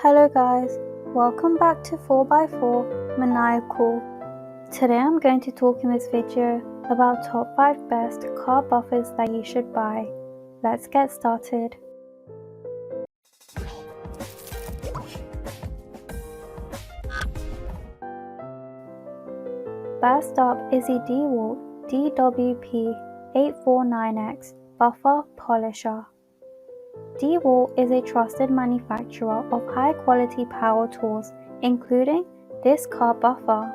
Hello guys, welcome back to 4x4 Maniacal. Today I'm going to talk in this video about top 5 best car buffers that you should buy. Let's get started. First up is the DEWALT DWP849X Buffer Polisher. DEWALT is a trusted manufacturer of high-quality power tools, including this car buffer.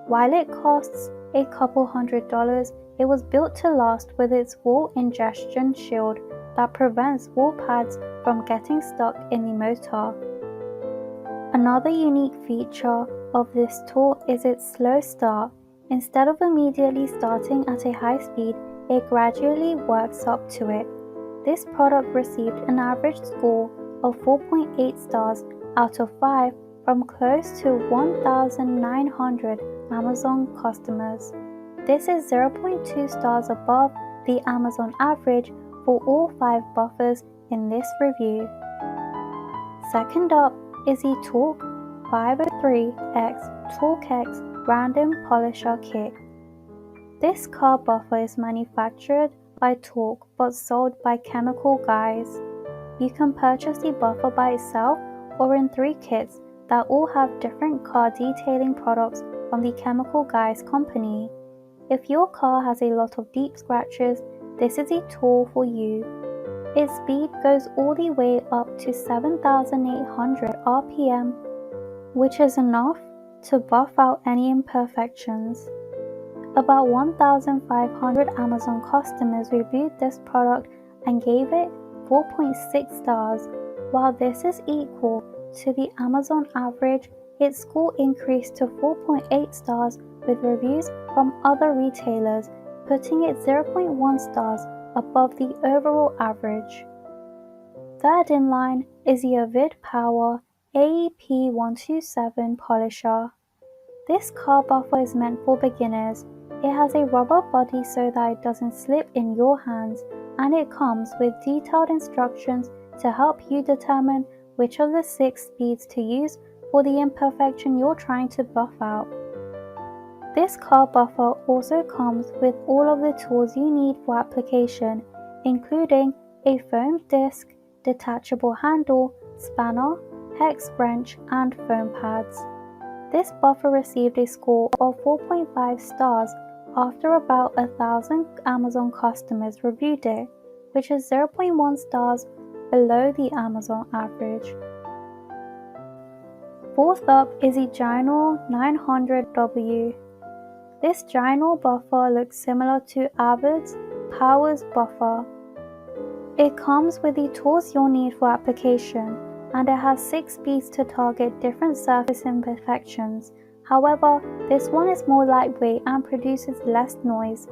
While it costs a couple $100, it was built to last with its wool ingestion shield that prevents wool pads from getting stuck in the motor. Another unique feature of this tool is its slow start. Instead of immediately starting at a high speed, it gradually works up to it. This product received an average score of 4.8 stars out of 5 from close to 1,900 Amazon customers. This is 0.2 stars above the Amazon average for all 5 buffers in this review. Second up is the TORQ 503X TORQ-X Random Polisher Kit. This car buffer is manufactured by TORQ but sold by Chemical Guys. You can purchase the buffer by itself or in 3 kits that all have different car detailing products from the Chemical Guys company. If your car has a lot of deep scratches, this is a tool for you. Its speed goes all the way up to 7,800 RPM, which is enough to buff out any imperfections. About 1,500 Amazon customers reviewed this product and gave it 4.6 stars. While this is equal to the Amazon average, its score increased to 4.8 stars with reviews from other retailers, putting it 0.1 stars above the overall average. Third in line is the Avid Power AEP127 Polisher. This car buffer is meant for beginners. It has a rubber body so that it doesn't slip in your hands, and it comes with detailed instructions to help you determine which of the 6 speeds to use for the imperfection you're trying to buff out. This car buffer also comes with all of the tools you need for application, including a foam disc, detachable handle, spanner, hex wrench, and foam pads. This buffer received a score of 4.5 stars after about 1,000 Amazon customers reviewed it, which is 0.1 stars below the Amazon average. Fourth up is the Ginour 900W. This Ginour buffer looks similar to Avid's Powers buffer. It comes with the tools you'll need for application, and it has 6 speeds to target different surface imperfections. However, this one is more lightweight and produces less noise.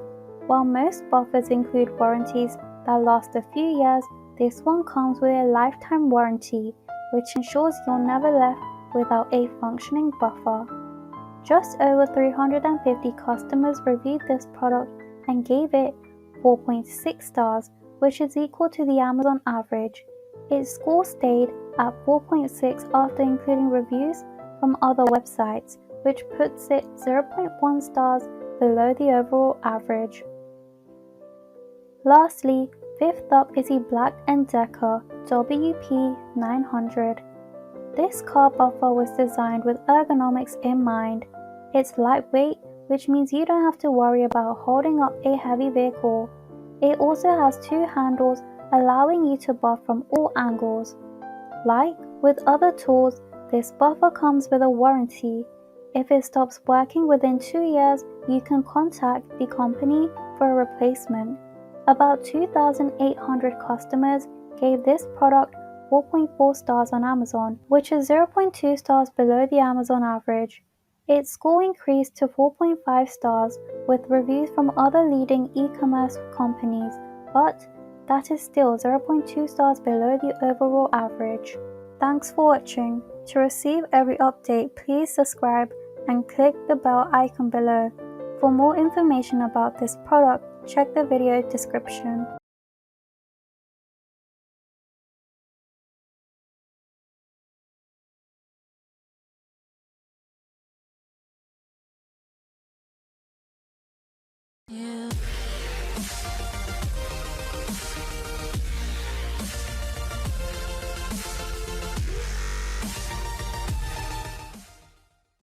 While most buffers include warranties that last a few years, this one comes with a lifetime warranty, which ensures you're never left without a functioning buffer. Just over 350 customers reviewed this product and gave it 4.6 stars, which is equal to the Amazon average. Its score stayed at 4.6 after including reviews from other websites, which puts it 0.1 stars below the overall average. Lastly, fifth up is the BLACK+DECKER WP900. This car buffer was designed with ergonomics in mind. It's lightweight, which means you don't have to worry about holding up a heavy vehicle. It also has 2 handles, allowing you to buff from all angles. Like with other tools, this buffer comes with a warranty. If it stops working within 2 years, you can contact the company for a replacement. About 2,800 customers gave this product 4.4 stars on Amazon, which is 0.2 stars below the Amazon average. Its score increased to 4.5 stars with reviews from other leading e-commerce companies, but that is still 0.2 stars below the overall average. Thanks for watching. To receive every update, please subscribe and click the bell icon below. For more information about this product, check the video description.